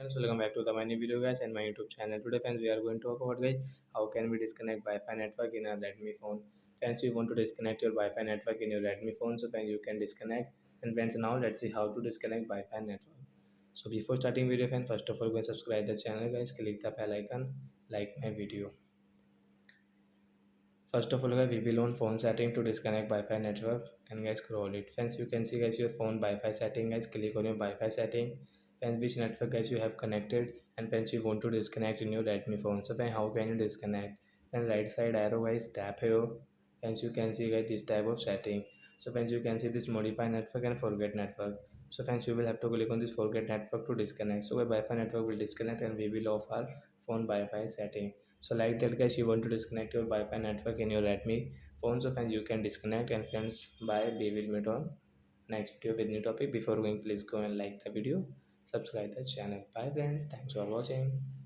friends, welcome back to the my new video guys and my YouTube channel. Today friends, we are going to talk about guys how can we disconnect Wi-Fi network in a Redmi phone. Friends, you want to disconnect your Wi-Fi network in your Redmi phone, so friends you can disconnect. And friends, now let's see how to disconnect Wi-Fi network. So before starting video friends, first of all go and subscribe the channel guys, click the bell icon, like my video. First of all guys, we will on phone setting to disconnect Wi-Fi network and guys scroll it. Friends, you can see guys your phone Wi-Fi setting guys, click on your Wi-Fi setting and which network guys you have connected, and friends you want to disconnect in your Redmi phone. So friends, how can you disconnect? And right side arrow guys, tap here. Friends, you can see guys this type of setting. So friends, you can see this modify network and forget network. So friends, you will have to click on this forget network to disconnect. So Wi-Fi network will disconnect and we will off our phone Wi-Fi setting. So like that guys, you want to disconnect your Wi-Fi network in your Redmi phone. So friends, you can disconnect, and friends, bye, we will meet on next video with new topic. Before going, please go and like the video, subscribe the channel. Bye friends, thanks for watching.